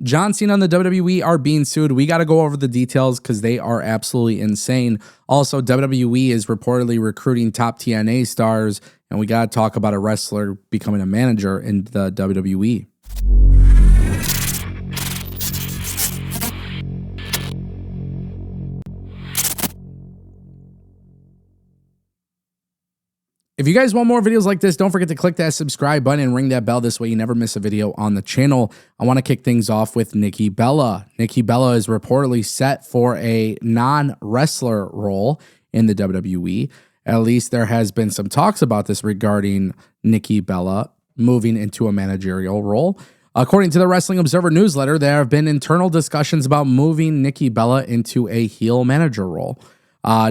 John Cena and the WWE are being sued. We got to go over the details because they are absolutely insane. Also, WWE is reportedly recruiting top TNA stars, and we got to talk about a wrestler becoming a manager in the WWE. If you guys want more videos like this, don't forget to click that subscribe button and ring that bell. This way you never miss a video on the channel. I want to kick things off with Nikki Bella. Nikki Bella is reportedly set for a non-wrestler role in the WWE. At least there has been some talks about this regarding Nikki Bella moving into a managerial role. According to the Wrestling Observer newsletter, there have been internal discussions about moving Nikki Bella into a heel manager role.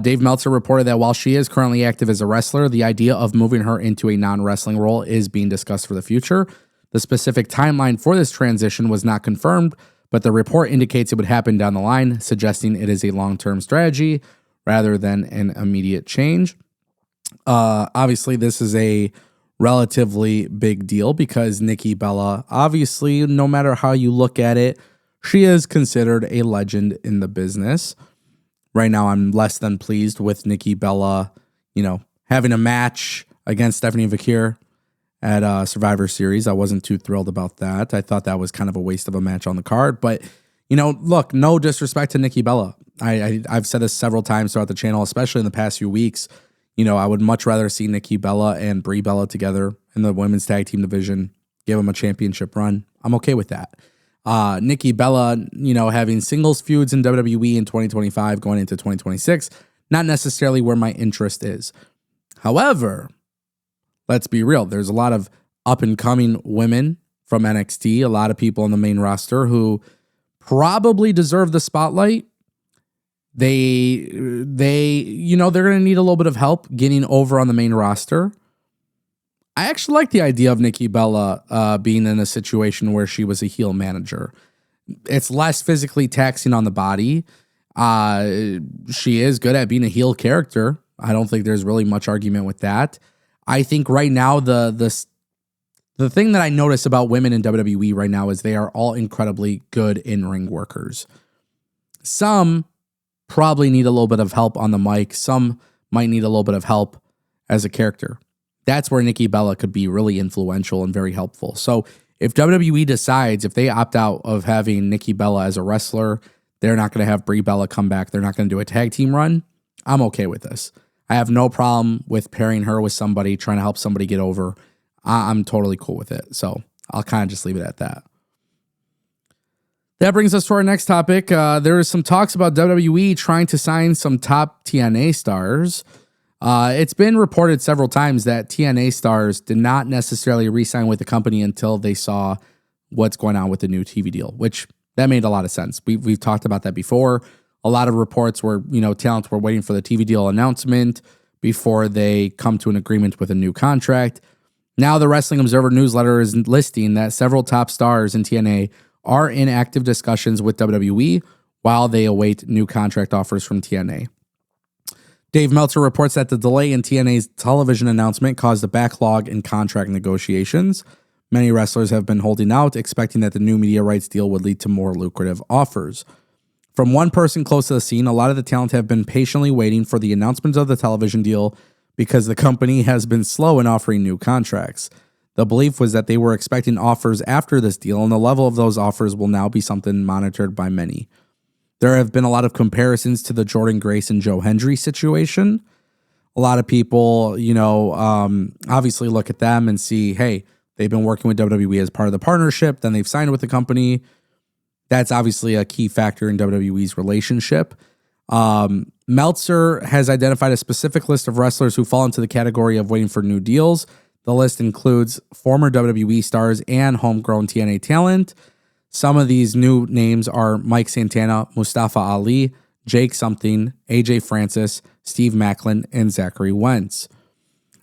Dave Meltzer reported that while she is currently active as a wrestler, the idea of moving her into a non-wrestling role is being discussed for the future. The specific timeline for this transition was not confirmed, but the report indicates it would happen down the line, suggesting it is a long-term strategy rather than an immediate change. Obviously, this is a relatively big deal because Nikki Bella, obviously, no matter how you look at it, she is considered a legend in the business. Right now, I'm less than pleased with Nikki Bella, having a match against Stephanie Vakir at Survivor Series. I wasn't too thrilled about that. I thought that was kind of a waste of a match on the card. But, look, no disrespect to Nikki Bella. I've said this several times throughout the channel, especially in the past few weeks. I would much rather see Nikki Bella and Brie Bella together in the women's tag team division, give them a championship run. I'm okay with that. Nikki Bella, having singles feuds in WWE in 2025 going into 2026, not necessarily where my interest is. However, let's be real. There's a lot of up-and-coming women from NXT, a lot of people on the main roster who probably deserve the spotlight. They're going to need a little bit of help getting over on the main roster. I actually like the idea of Nikki Bella being in a situation where she was a heel manager. It's less physically taxing on the body. She is good at being a heel character. I don't think there's really much argument with that. I think right now the thing that I notice about women in WWE right now is they are all incredibly good in-ring workers. Some probably need a little bit of help on the mic. Some might need a little bit of help as a character. That's where Nikki Bella could be really influential and very helpful. So if WWE decides, if they opt out of having Nikki Bella as a wrestler, they're not going to have Brie Bella come back, they're not going to do a tag team run, I'm okay with this. I have no problem with pairing her with somebody, trying to help somebody get over. I'm totally cool with it. So I'll kind of just leave it at that. That brings us to our next topic. There is some talks about WWE trying to sign some top TNA stars. It's been reported several times that TNA stars did not necessarily re-sign with the company until they saw what's going on with the new TV deal, which that made a lot of sense. We've talked about that before. A lot of reports where, talents were waiting for the TV deal announcement before they come to an agreement with a new contract. Now the Wrestling Observer newsletter is listing that several top stars in TNA are in active discussions with WWE while they await new contract offers from TNA. Dave Meltzer reports that the delay in TNA's television announcement caused a backlog in contract negotiations. Many wrestlers have been holding out, expecting that the new media rights deal would lead to more lucrative offers. From one person close to the scene, a lot of the talent have been patiently waiting for the announcement of the television deal because the company has been slow in offering new contracts. The belief was that they were expecting offers after this deal, and the level of those offers will now be something monitored by many. There have been a lot of comparisons to the Jordan Grace and Joe Hendry situation. A lot of people, obviously look at them and see, hey, they've been working with WWE as part of the partnership, then they've signed with the company. That's obviously a key factor in WWE's relationship. Meltzer has identified a specific list of wrestlers who fall into the category of waiting for new deals. The list includes former WWE stars and homegrown TNA talent. Some of these new names are Mike Santana, Mustafa Ali, Jake Something, AJ Francis, Steve Macklin, and Zachary Wentz.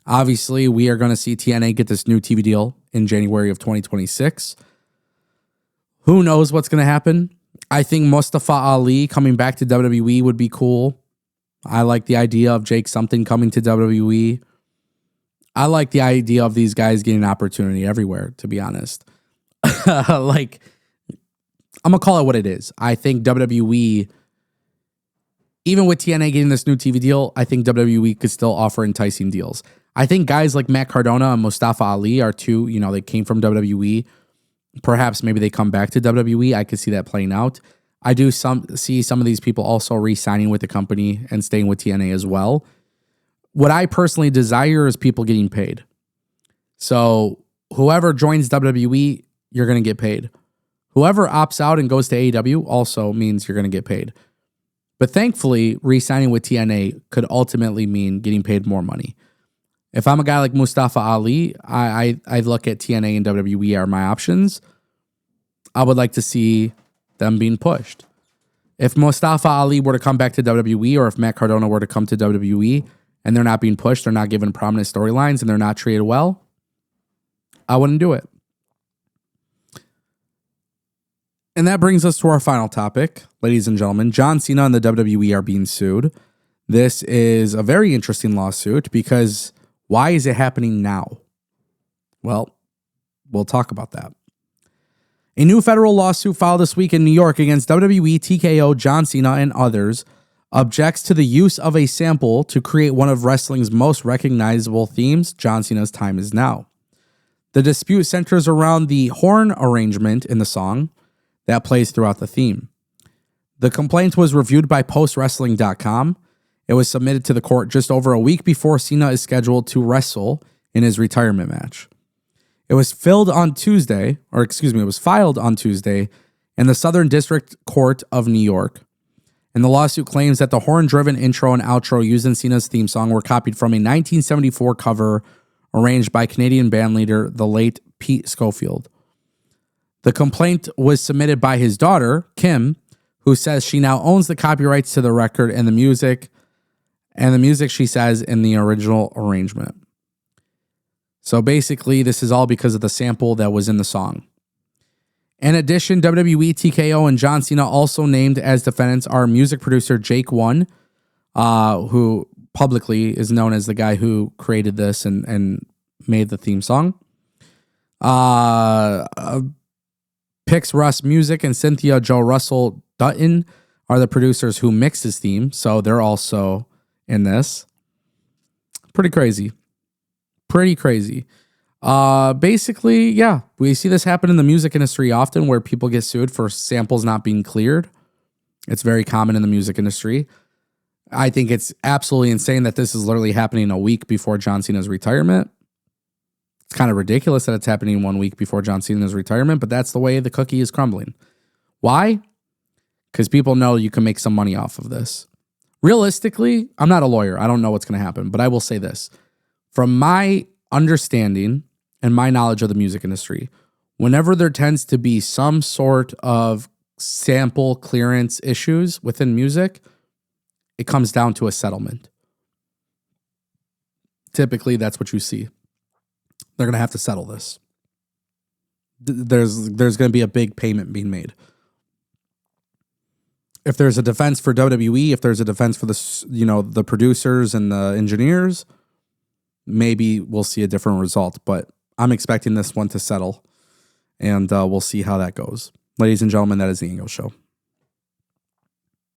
Obviously, we are going to see TNA get this new TV deal in January of 2026. Who knows what's going to happen? I think Mustafa Ali coming back to WWE would be cool. I like the idea of Jake Something coming to WWE. I like the idea of these guys getting an opportunity everywhere, to be honest. I'm going to call it what it is. I think WWE, even with TNA getting this new TV deal, I think WWE could still offer enticing deals. I think guys like Matt Cardona and Mustafa Ali are two, they came from WWE. Perhaps maybe they come back to WWE. I could see that playing out. I do see some of these people also re-signing with the company and staying with TNA as well. What I personally desire is people getting paid. So whoever joins WWE, you're going to get paid. Whoever opts out and goes to AEW also means you're going to get paid. But thankfully, re-signing with TNA could ultimately mean getting paid more money. If I'm a guy like Mustafa Ali, I look at TNA and WWE are my options. I would like to see them being pushed. If Mustafa Ali were to come back to WWE, or if Matt Cardona were to come to WWE and they're not being pushed, they're not given prominent storylines, and they're not treated well, I wouldn't do it. And that brings us to our final topic, ladies and gentlemen. John Cena and the WWE are being sued. This is a very interesting lawsuit because why is it happening now? Well, we'll talk about that. A new federal lawsuit filed this week in New York against WWE, TKO, John Cena, and others objects to the use of a sample to create one of wrestling's most recognizable themes, John Cena's Time Is Now. The dispute centers around the horn arrangement in the song that plays throughout the theme. The complaint was reviewed by PostWrestling.com. It was submitted to the court just over a week before Cena is scheduled to wrestle in his retirement match. It was filed on Tuesday in the Southern District Court of New York. And the lawsuit claims that the horn-driven intro and outro used in Cena's theme song were copied from a 1974 cover arranged by Canadian bandleader, the late Pete Schofield. The complaint was submitted by his daughter, Kim, who says she now owns the copyrights to the record and the music, she says, in the original arrangement. So basically, this is all because of the sample that was in the song. In addition, WWE, TKO, and John Cena also named as defendants are music producer Jake One, who publicly is known as the guy who created this and made the theme song. Pix Russ Music and Cynthia Joe Russell Dutton are the producers who mixed his theme, so they're also in this. Pretty crazy. Basically, yeah, we see this happen in the music industry often where people get sued for samples not being cleared. It's very common in the music industry. I think it's absolutely insane that this is literally happening a week before John Cena's retirement. It's kind of ridiculous that it's happening 1 week before John Cena's retirement, but that's the way the cookie is crumbling. Why? Because people know you can make some money off of this. Realistically, I'm not a lawyer. I don't know what's going to happen, but I will say this. From my understanding and my knowledge of the music industry, whenever there tends to be some sort of sample clearance issues within music, it comes down to a settlement. Typically, that's what you see. They're going to have to settle this. There's going to be a big payment being made. If there's a defense for WWE, if there's a defense for the producers and the engineers, maybe we'll see a different result, but I'm expecting this one to settle, and we'll see how that goes. Ladies and gentlemen, that is the Ango Show.